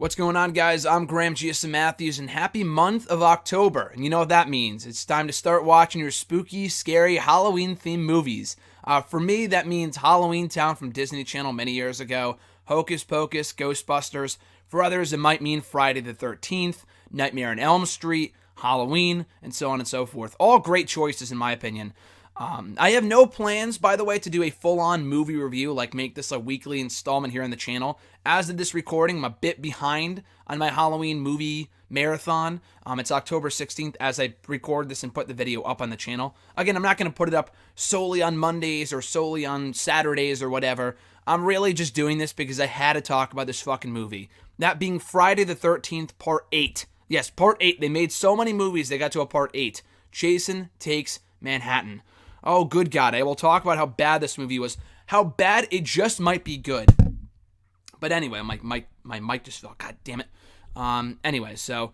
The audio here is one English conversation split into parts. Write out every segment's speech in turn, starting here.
What's going on, guys? I'm Graham G.S. Matthews, and happy month of October. And you know what that means. It's time to start watching your spooky, scary, Halloween-themed movies. For me, that means Halloween Town from Disney Channel many years ago, Hocus Pocus, Ghostbusters. For others, it might mean Friday the 13th, Nightmare on Elm Street, Halloween, and so on and so forth. All great choices, in my opinion. I have no plans, by the way, to do a full-on movie review, like make this a weekly installment here on the channel. As of this recording, I'm a bit behind on my Halloween movie marathon. It's October 16th as I record this and put the video up on the channel. Again, I'm not going to put it up solely on Mondays or solely on Saturdays or whatever. I'm really just doing this because I had to talk about this fucking movie. That being Friday the 13th, Part 8. Yes, Part 8. They made so many movies, they got to a Part 8. Jason Takes Manhattan. Oh, good God. I will talk about how bad this movie was. How bad it just might be good. But anyway, my mic just fell. God damn it. Anyway, so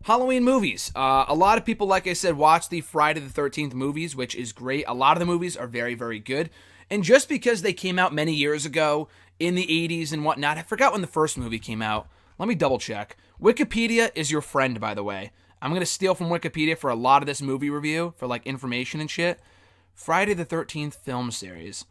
Halloween movies. A lot of people, like I said, watch the Friday the 13th movies, which is great. A lot of the movies are very, very good. And just because they came out many years ago in the 80s and whatnot, I forgot when the first movie came out. Let me double check. Wikipedia is your friend, by the way. I'm going to steal from Wikipedia for a lot of this movie review, for like information and shit. Friday the 13th film series.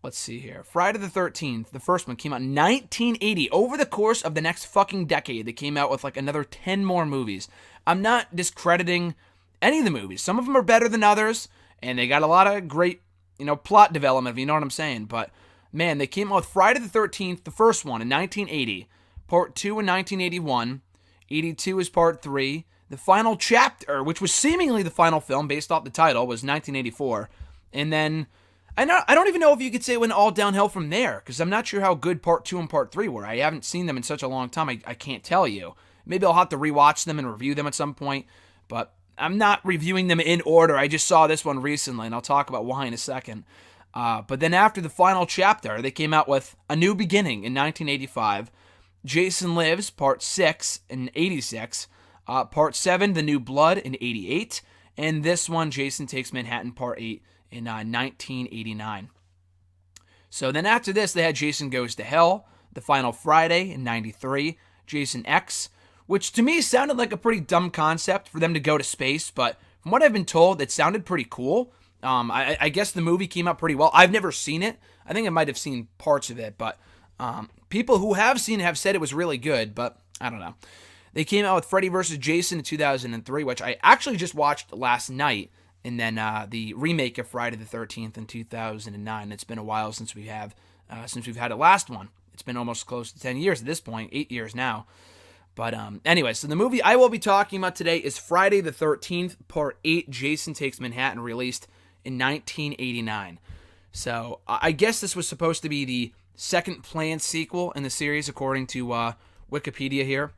Let's see here. Friday the 13th, the first one came out in 1980. Over the course of the next fucking decade, they came out with like another 10 more movies. I'm not discrediting any of the movies. Some of them are better than others, and they got a lot of great, plot development, if you know what I'm saying. But, man, they came out with Friday the 13th, the first one, in 1980. Part 2 in 1981. 82 is Part 3. The final chapter, which was seemingly the final film based off the title, was 1984. And then, I don't even know if you could say it went all downhill from there, because I'm not sure how good Part 2 and Part 3 were. I haven't seen them in such a long time, I can't tell you. Maybe I'll have to rewatch them and review them at some point, but I'm not reviewing them in order. I just saw this one recently, and I'll talk about why in a second. But then after the final chapter, they came out with A New Beginning in 1985, Jason Lives, Part 6 in 86, Part 7, The New Blood in 88, and this one, Jason Takes Manhattan, Part 8 in 1989. So then after this, they had Jason Goes to Hell, The Final Friday in 93, Jason X, which to me sounded like a pretty dumb concept for them to go to space, but from what I've been told, it sounded pretty cool. I guess the movie came out pretty well. I've never seen it. I think I might have seen parts of it, but people who have seen it have said it was really good, but I don't know. They came out with Freddy vs. Jason in 2003, which I actually just watched last night, and then the remake of Friday the 13th in 2009. It's been a while since we've had the last one. It's been almost close to 10 years at this point, 8 years now. But anyway, so the movie I will be talking about today is Friday the 13th, Part 8, Jason Takes Manhattan, released in 1989. So I guess this was supposed to be the second planned sequel in the series, according to Wikipedia here.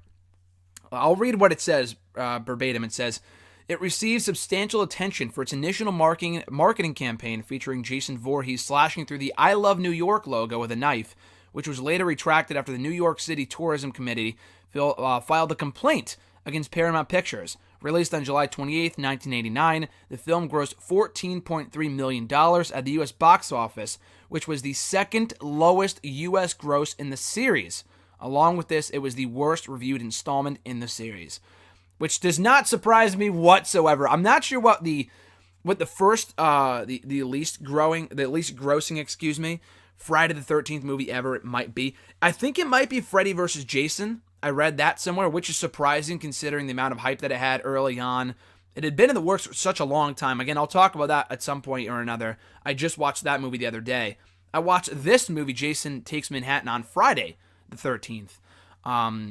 I'll read what it says verbatim. It says, it received substantial attention for its initial marketing campaign featuring Jason Voorhees slashing through the I Love New York logo with a knife, which was later retracted after the New York City Tourism Committee filed a complaint against Paramount Pictures. Released on July 28, 1989, the film grossed $14.3 million at the U.S. box office, which was the second lowest U.S. gross in the series. Along with this, it was the worst reviewed installment in the series, which does not surprise me whatsoever. I'm not sure what the first the least grossing Friday the 13th movie ever it might be. I think it might be Freddy vs. Jason. I read that somewhere, which is surprising considering the amount of hype that it had early on. It had been in the works for such a long time. Again, I'll talk about that at some point or another. I just watched that movie the other day. I watched this movie, Jason Takes Manhattan, on Friday the 13th.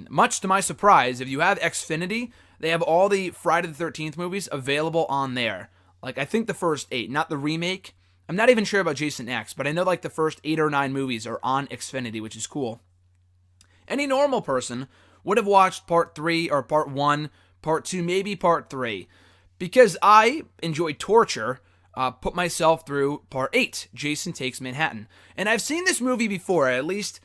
Much to my surprise, if you have Xfinity, they have all the Friday the 13th movies available on there. Like, I think the first 8, not the remake. I'm not even sure about Jason X, but I know like the first 8 or 9 movies are on Xfinity, which is cool. Any normal person would have watched Part 3 or Part 1, Part 2, maybe Part 3. Because I enjoy torture, put myself through Part 8, Jason Takes Manhattan. And I've seen this movie before, at least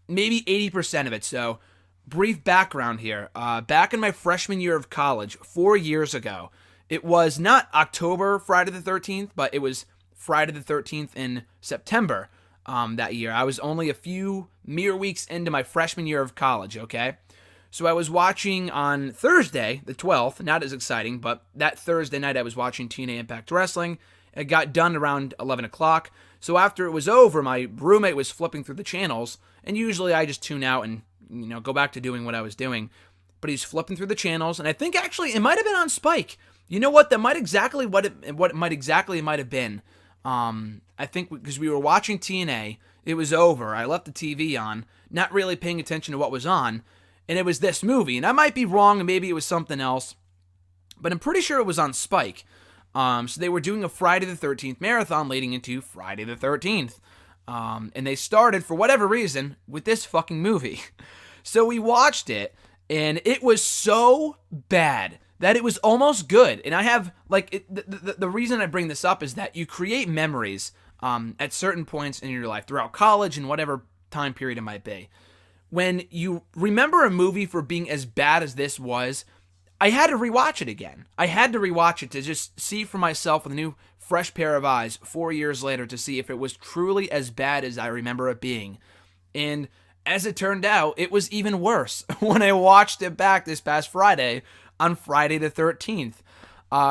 maybe 80% of it. So, brief background here. Back in my freshman year of college, 4 years ago, it was not October Friday the 13th, but it was Friday the 13th in September. that year. I was only a few mere weeks into my freshman year of college, okay? So I was watching on Thursday, the 12th, not as exciting, but that Thursday night I was watching TNA Impact Wrestling. It got done around 11 o'clock. So after it was over, my roommate was flipping through the channels, and usually I just tune out and, go back to doing what I was doing. But he's flipping through the channels, and I think actually it might have been on Spike. You know what? That might exactly what it might have been. I think because we were watching TNA, it was over. I left the TV on, not really paying attention to what was on, and it was this movie. And I might be wrong, and maybe it was something else, but I'm pretty sure it was on Spike. So they were doing a Friday the 13th marathon leading into Friday the 13th. And they started, for whatever reason, with this fucking movie. So we watched it, and it was so bad that it was almost good. And I have, the reason I bring this up is that you create memories at certain points in your life, throughout college and whatever time period it might be. When you remember a movie for being as bad as this was, I had to rewatch it again. I had to rewatch it to just see for myself with a new, fresh pair of eyes 4 years later to see if it was truly as bad as I remember it being. And as it turned out, it was even worse when I watched it back this past Friday on Friday the 13th.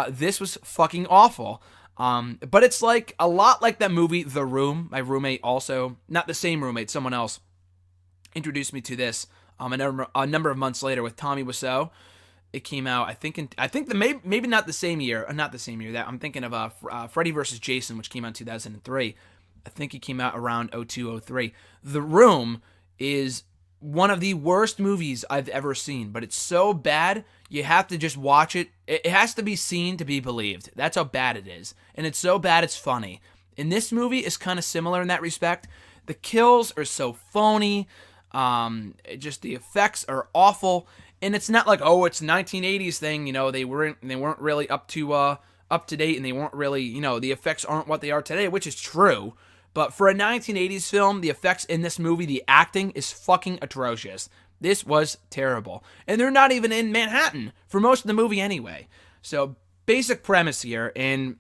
This was fucking awful. But it's like a lot like that movie, The Room. My roommate also, not the same roommate, someone else, introduced me to this a number of months later with Tommy Wiseau. It came out, maybe not the same year. Not the same year. That I'm thinking of Freddy vs. Jason, which came out in 2003. I think it came out around 02, 03. The Room is one of the worst movies I've ever seen, but it's so bad you have to just watch it. It has to be seen to be believed. That's how bad it is, and it's so bad it's funny. And this movie is kind of similar in that respect. The kills are so phony. Just the effects are awful. And it's not like, oh, it's a 1980s thing, they weren't really up to date, and they weren't really, the effects aren't what they are today, which is true. But for a 1980s film, the effects in this movie, the acting is fucking atrocious. This was terrible. And they're not even in Manhattan for most of the movie anyway. So, basic premise here, and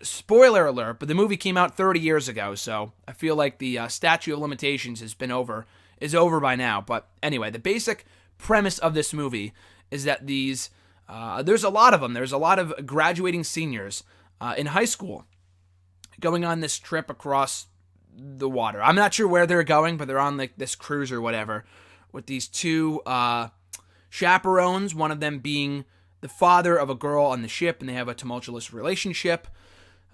spoiler alert, but the movie came out 30 years ago, so I feel like the statute of limitations is over by now. But anyway, the basic premise of this movie is that there's a lot of them. There's a lot of graduating seniors in high school going on this trip across the water. I'm not sure where they're going, but they're on this cruise or whatever with these two chaperones, one of them being the father of a girl on the ship, and they have a tumultuous relationship.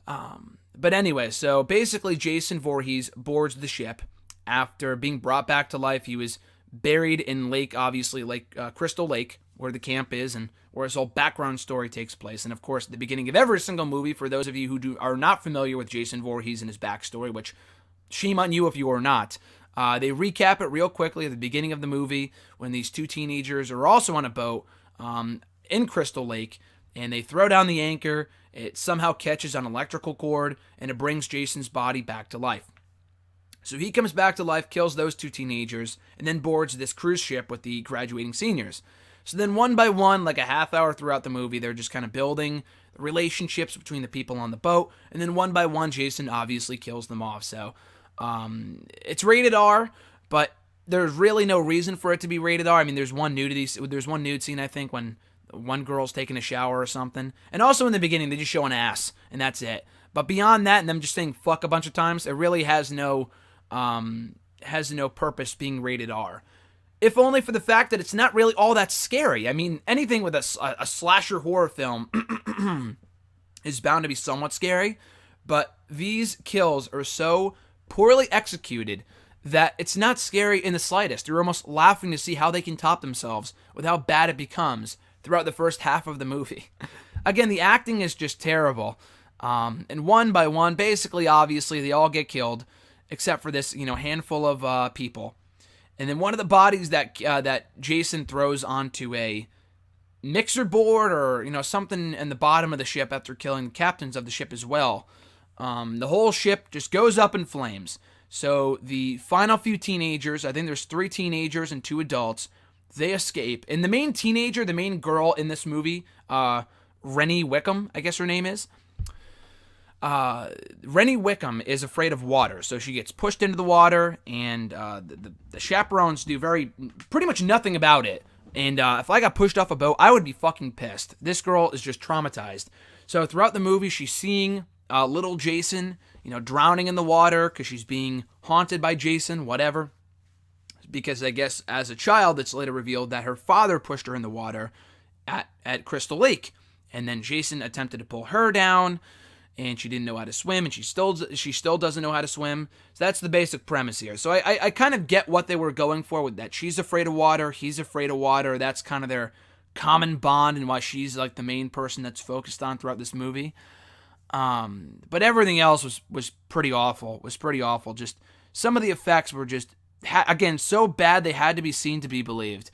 But anyway, so basically Jason Voorhees boards the ship after being brought back to life. He was buried in Crystal Lake, where the camp is and where his whole background story takes place. And of course, at the beginning of every single movie, for those of you who are not familiar with Jason Voorhees and his backstory, which shame on you if you are not, they recap it real quickly at the beginning of the movie when these two teenagers are also on a boat in Crystal Lake, and they throw down the anchor. It somehow catches on an electrical cord, and it brings Jason's body back to life. So he comes back to life, kills those two teenagers, and then boards this cruise ship with the graduating seniors. So then one by one, like a half hour throughout the movie, they're just kind of building relationships between the people on the boat, and then one by one, Jason obviously kills them off. So it's rated R, but there's really no reason for it to be rated R. I mean, there's one nude scene, I think, when one girl's taking a shower or something. And also in the beginning, they just show an ass, and that's it. But beyond that, and them just saying fuck a bunch of times, it really has no purpose being rated R. If only for the fact that it's not really all that scary. I mean, anything with a slasher horror film is bound to be somewhat scary, but these kills are so poorly executed that it's not scary in the slightest. You're almost laughing to see how they can top themselves with how bad it becomes throughout the first half of the movie. Again, the acting is just terrible. And one by one, basically, obviously, they all get killed, except for this, handful of people. And then one of the bodies that Jason throws onto a mixer board or, something in the bottom of the ship after killing the captains of the ship as well. The whole ship just goes up in flames. So the final few teenagers, I think there's 3 teenagers and 2 adults, they escape. And the main girl in this movie, Rennie Wickham, I guess her name is, Rennie Wickham is afraid of water, so she gets pushed into the water, and the chaperones do pretty much nothing about it. And if I got pushed off a boat, I would be fucking pissed. This girl is just traumatized. So throughout the movie, she's seeing little Jason, drowning in the water because she's being haunted by Jason, whatever. Because I guess as a child, it's later revealed that her father pushed her in the water at Crystal Lake. And then Jason attempted to pull her down, and she didn't know how to swim, and she still doesn't know how to swim. So that's the basic premise here. So I kind of get what they were going for with that. She's afraid of water, he's afraid of water. That's kind of their common bond, and why she's like the main person that's focused on throughout this movie. But everything else was pretty awful. Just some of the effects were just, again, so bad they had to be seen to be believed.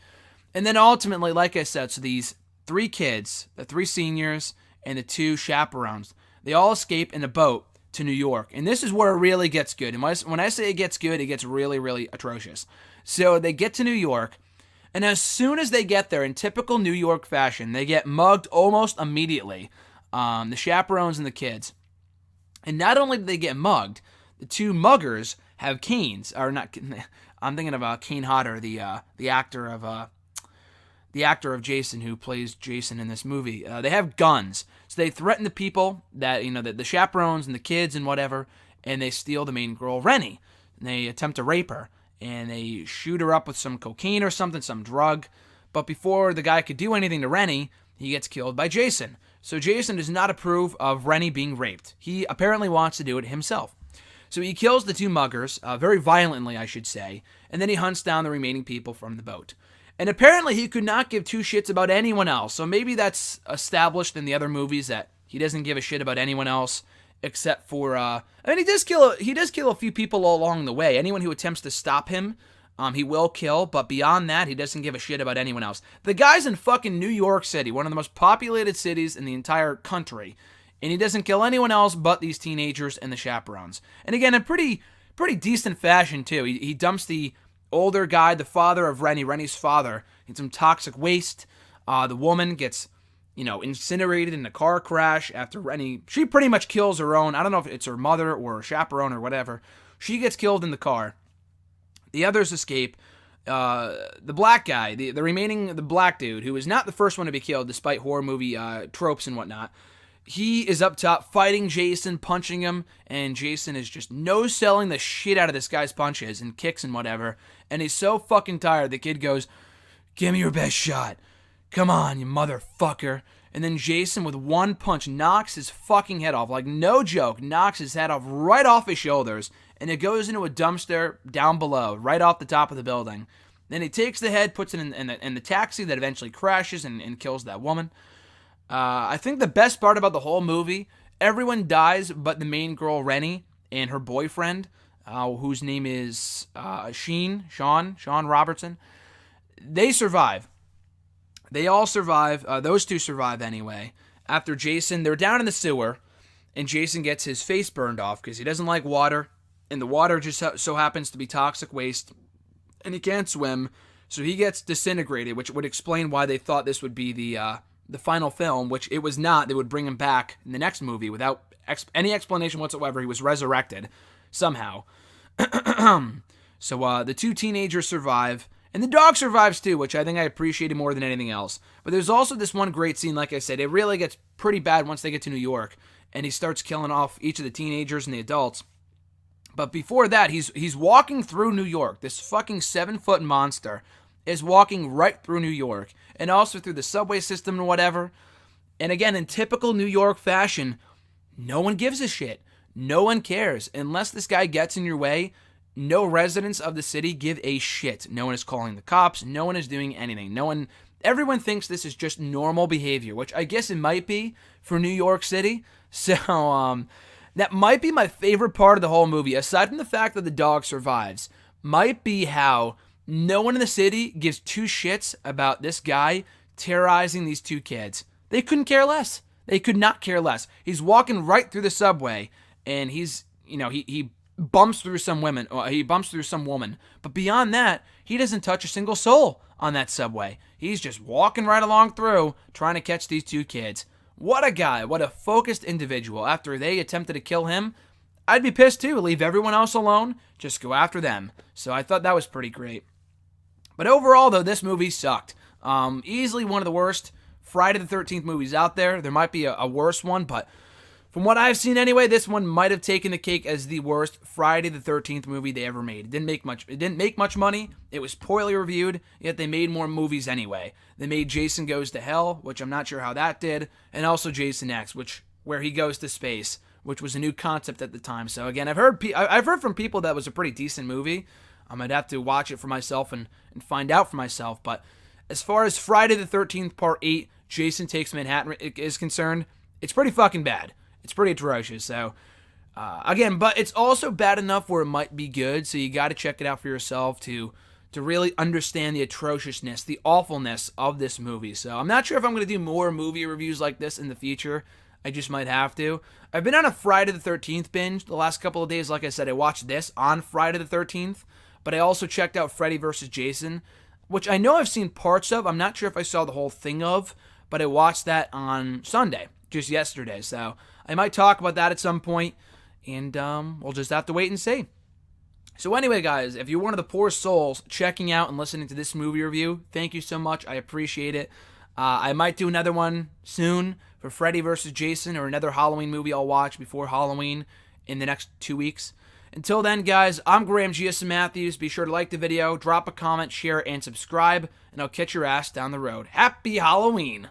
And then ultimately, like I said, so these 3 kids, the 3 seniors, and the 2 chaperones, they all escape in a boat to New York. And this is where it really gets good. And when I say it gets good, it gets really, really atrocious. So they get to New York, and as soon as they get there, in typical New York fashion, they get mugged almost immediately. The chaperones and the kids. And not only do they get mugged, the 2 muggers have canes. Or not, I'm thinking of Kane Hodder, the actor of Jason, who plays Jason in this movie. They have guns. So they threaten the people that, the chaperones and the kids and whatever, and they steal the main girl, Rennie. And they attempt to rape her, and they shoot her up with some cocaine or something, some drug. But before the guy could do anything to Rennie, he gets killed by Jason. So Jason does not approve of Rennie being raped. He apparently wants to do it himself. So he kills the 2 muggers, very violently, I should say, and then he hunts down the remaining people from the boat. And apparently he could not give 2 shits about anyone else. So maybe that's established in the other movies that he doesn't give a shit about anyone else except for he does kill a few people all along the way. Anyone who attempts to stop him, he will kill, but beyond that, he doesn't give a shit about anyone else. The guy's in fucking New York City, one of the most populated cities in the entire country, and he doesn't kill anyone else but these teenagers and the chaperones. And again, in pretty decent fashion too. He dumps the older guy, the father of Rennie's father, in some toxic waste. The woman gets, incinerated in a car crash after Rennie. She pretty much kills her own. I don't know if it's her mother or her chaperone or whatever. She gets killed in the car. The others escape. The black guy, the black dude, who is not the first one to be killed, despite horror movie tropes and whatnot. He is up top fighting Jason, punching him, and Jason is just no-selling the shit out of this guy's punches and kicks and whatever. And he's so fucking tired, the kid goes, "Give me your best shot. Come on, you motherfucker." And then Jason, with one punch, knocks his fucking head off. Like, no joke, knocks his head off right off his shoulders. And it goes into a dumpster down below, right off the top of the building. Then he takes the head, puts it in the taxi that eventually crashes and kills that woman. I think the best part about the whole movie, everyone dies but the main girl, Rennie, and her boyfriend, whose name is Sean Robertson. They survive. They all survive. Those 2 survive anyway. After Jason, they're down in the sewer, and Jason gets his face burned off because he doesn't like water, and the water just so happens to be toxic waste, and he can't swim, so he gets disintegrated, which would explain why they thought this would be the final film, which it was not. They would bring him back in the next movie without any explanation whatsoever. He was resurrected somehow. So the 2 teenagers survive, and the dog survives too, which I think I appreciated more than anything else. But there's also this one great scene, like I said, it really gets pretty bad once they get to New York, and he starts killing off each of the teenagers and the adults. But before that, he's walking through New York. This fucking 7-foot monster is walking right through New York, and also through the subway system and whatever. And again, in typical New York fashion, no one gives a shit. No one cares. Unless this guy gets in your way, no residents of the city give a shit. No one is calling the cops. No one is doing anything. Everyone thinks this is just normal behavior, which I guess it might be for New York City. So, that might be my favorite part of the whole movie, aside from the fact that the dog survives, might be how no one in the city gives 2 shits about this guy terrorizing these 2 kids. They couldn't care less. They could not care less. He's walking right through the subway, and he's, he bumps through some women. He bumps through some woman. But beyond that, he doesn't touch a single soul on that subway. He's just walking right along through, trying to catch these 2 kids. What a guy. What a focused individual. After they attempted to kill him, I'd be pissed too. Leave everyone else alone. Just go after them. So I thought that was pretty great. But overall, though, this movie sucked. Easily one of the worst Friday the 13th movies out there. There might be a worse one, but from what I've seen anyway, this one might have taken the cake as the worst Friday the 13th movie they ever made. It didn't make much money. It was poorly reviewed, yet they made more movies anyway. They made Jason Goes to Hell, which I'm not sure how that did, and also Jason X, where he goes to space, which was a new concept at the time. So again, I've heard from people that was a pretty decent movie. I'd have to watch it for myself and find out for myself. But as far as Friday the 13th Part 8, Jason Takes Manhattan is concerned, it's pretty fucking bad. It's pretty atrocious. So, again, but it's also bad enough where it might be good. So you got to check it out for yourself to really understand the atrociousness, the awfulness of this movie. So I'm not sure if I'm going to do more movie reviews like this in the future. I just might have to. I've been on a Friday the 13th binge the last couple of days. Like I said, I watched this on Friday the 13th, but I also checked out Freddy vs. Jason, which I know I've seen parts of. I'm not sure if I saw the whole thing of, but I watched that on Sunday, just yesterday. So I might talk about that at some point, and we'll just have to wait and see. So anyway, guys, if you're one of the poor souls checking out and listening to this movie review, thank you so much. I appreciate it. I might do another one soon for Freddy vs. Jason, or another Halloween movie I'll watch before Halloween in the next 2 weeks. Until then, guys, I'm Graham G.S. Matthews. Be sure to like the video, drop a comment, share, and subscribe, and I'll catch your ass down the road. Happy Halloween!